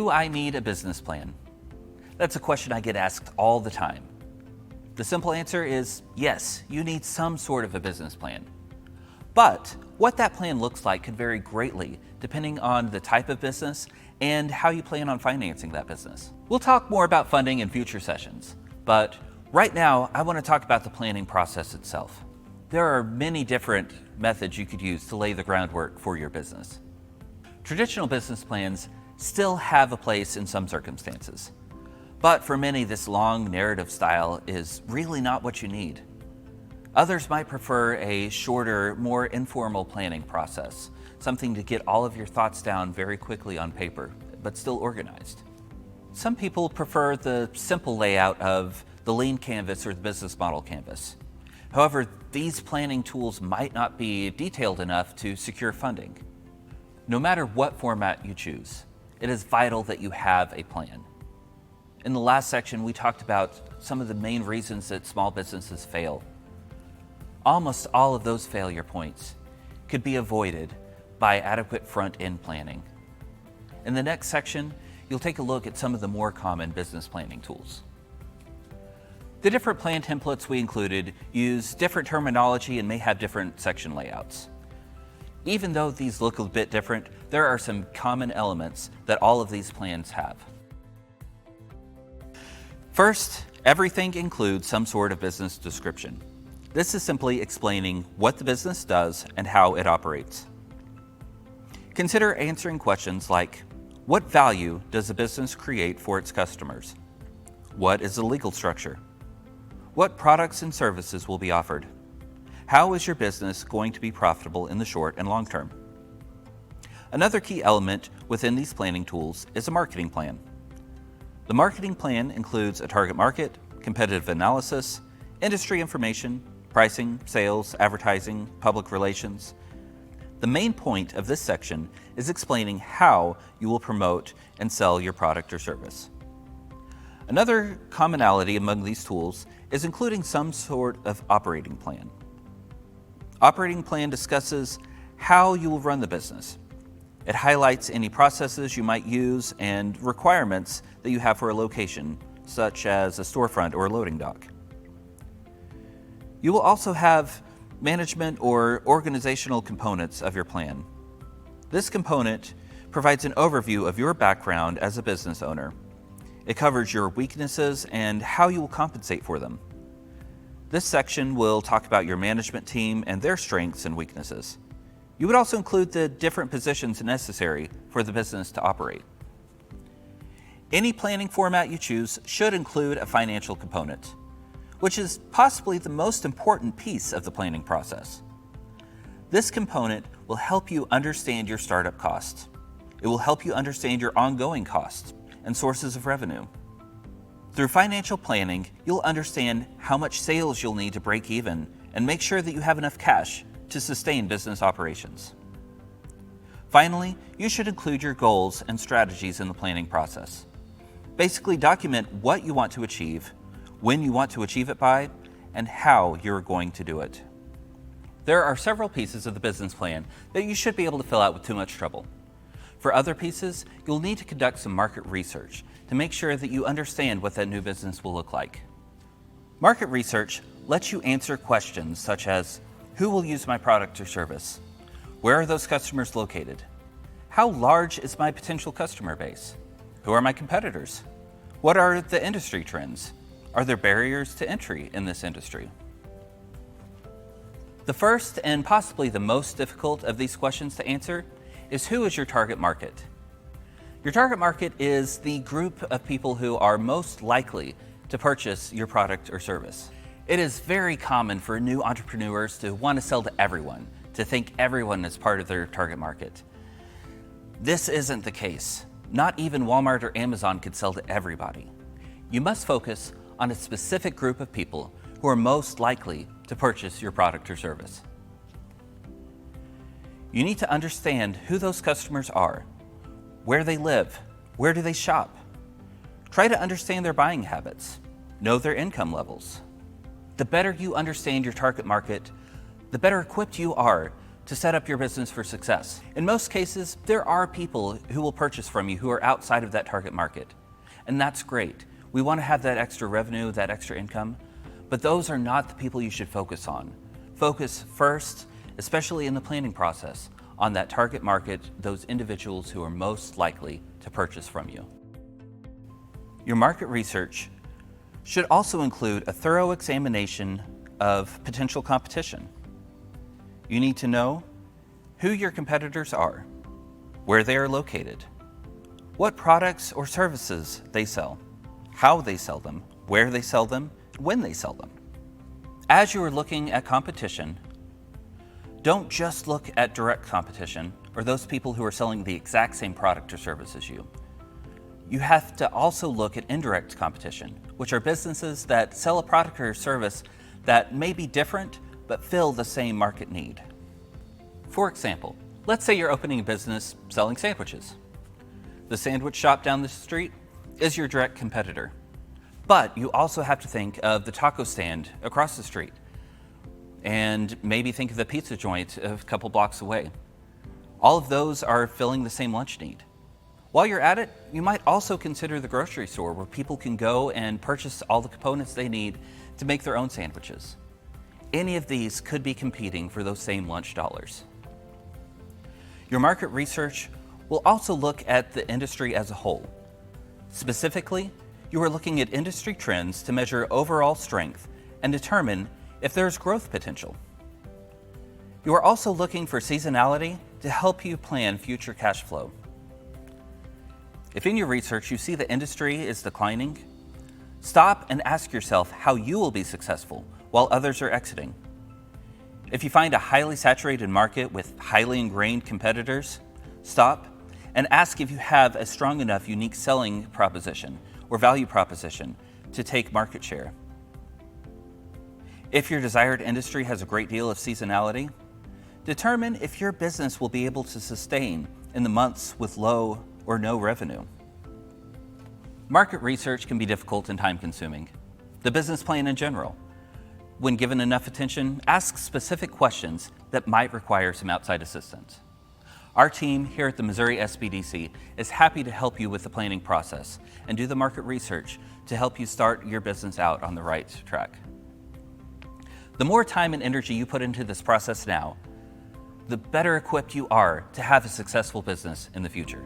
Do I need a business plan? That's a question I get asked all the time. The simple answer is yes, you need some sort of a business plan. But what that plan looks like could vary greatly depending on the type of business and how you plan on financing that business. We'll talk more about funding in future sessions, but right now I want to talk about the planning process itself. There are many different methods you could use to lay the groundwork for your business. Traditional business plans still have a place in some circumstances, but for many this long narrative style is really not what you need. Others might prefer a shorter, more informal planning process, something to get all of your thoughts down very quickly on paper, but still organized. Some people prefer the simple layout of the lean canvas or the business model canvas. However, these planning tools might not be detailed enough to secure funding. No matter what format you choose, it is vital that you have a plan. In the last section, we talked about some of the main reasons that small businesses fail. Almost all of those failure points could be avoided by adequate front-end planning. In the next section, you'll take a look at some of the more common business planning tools. The different plan templates we included use different terminology and may have different section layouts. Even though these look a bit different, there are some common elements that all of these plans have. First, everything includes some sort of business description. This is simply explaining what the business does and how it operates. Consider answering questions like, what value does a business create for its customers? What is the legal structure? What products and services will be offered? How is your business going to be profitable in the short and long term? Another key element within these planning tools is a marketing plan. The marketing plan includes a target market, competitive analysis, industry information, pricing, sales, advertising, public relations. The main point of this section is explaining how you will promote and sell your product or service. Another commonality among these tools is including some sort of operating plan. Operating plan discusses how you will run the business. It highlights any processes you might use and requirements that you have for a location, such as a storefront or a loading dock. You will also have management or organizational components of your plan. This component provides an overview of your background as a business owner. It covers your weaknesses and how you will compensate for them. This section will talk about your management team and their strengths and weaknesses. You would also include the different positions necessary for the business to operate. Any planning format you choose should include a financial component, which is possibly the most important piece of the planning process. This component will help you understand your startup costs. It will help you understand your ongoing costs and sources of revenue. Through financial planning, you'll understand how much sales you'll need to break even and make sure that you have enough cash to sustain business operations. Finally, you should include your goals and strategies in the planning process. Basically, document what you want to achieve, when you want to achieve it by, and how you're going to do it. There are several pieces of the business plan that you should be able to fill out with too much trouble. For other pieces, you'll need to conduct some market research to make sure that you understand what that new business will look like. Market research lets you answer questions such as, who will use my product or service? Where are those customers located? How large is my potential customer base? Who are my competitors? What are the industry trends? Are there barriers to entry in this industry? The first and possibly the most difficult of these questions to answer is, who is your target market? Your target market is the group of people who are most likely to purchase your product or service. It is very common for new entrepreneurs to want to sell to everyone, to think everyone is part of their target market. This isn't the case. Not even Walmart or Amazon could sell to everybody. You must focus on a specific group of people who are most likely to purchase your product or service. You need to understand who those customers are, where they live, where do they shop. Try to understand their buying habits, know their income levels. The better you understand your target market, the better equipped you are to set up your business for success. In most cases, there are people who will purchase from you who are outside of that target market. And that's great. We want to have that extra revenue, that extra income, but those are not the people you should focus on. Focus first, especially in the planning process, on that target market, those individuals who are most likely to purchase from you. Your market research should also include a thorough examination of potential competition. You need to know who your competitors are, where they are located, what products or services they sell, how they sell them, where they sell them, when they sell them. As you are looking at competition, don't just look at direct competition or those people who are selling the exact same product or service as you. You have to also look at indirect competition, which are businesses that sell a product or service that may be different but fill the same market need. For example, let's say you're opening a business selling sandwiches. The sandwich shop down the street is your direct competitor. But you also have to think of the taco stand across the street, and maybe think of the pizza joint a couple blocks away. All of those are filling the same lunch need. While you're at it, you might also consider the grocery store where people can go and purchase all the components they need to make their own sandwiches. Any of these could be competing for those same lunch dollars. Your market research will also look at the industry as a whole. Specifically, you are looking at industry trends to measure overall strength and determine if there's growth potential. You are also looking for seasonality to help you plan future cash flow. If in your research you see the industry is declining, stop and ask yourself how you will be successful while others are exiting. If you find a highly saturated market with highly ingrained competitors, stop and ask if you have a strong enough unique selling proposition or value proposition to take market share. If your desired industry has a great deal of seasonality, determine if your business will be able to sustain in the months with low or no revenue. Market research can be difficult and time-consuming. The business plan in general. When given enough attention, ask specific questions that might require some outside assistance. Our team here at the Missouri SPDC is happy to help you with the planning process and do the market research to help you start your business out on the right track. The more time and energy you put into this process now, the better equipped you are to have a successful business in the future.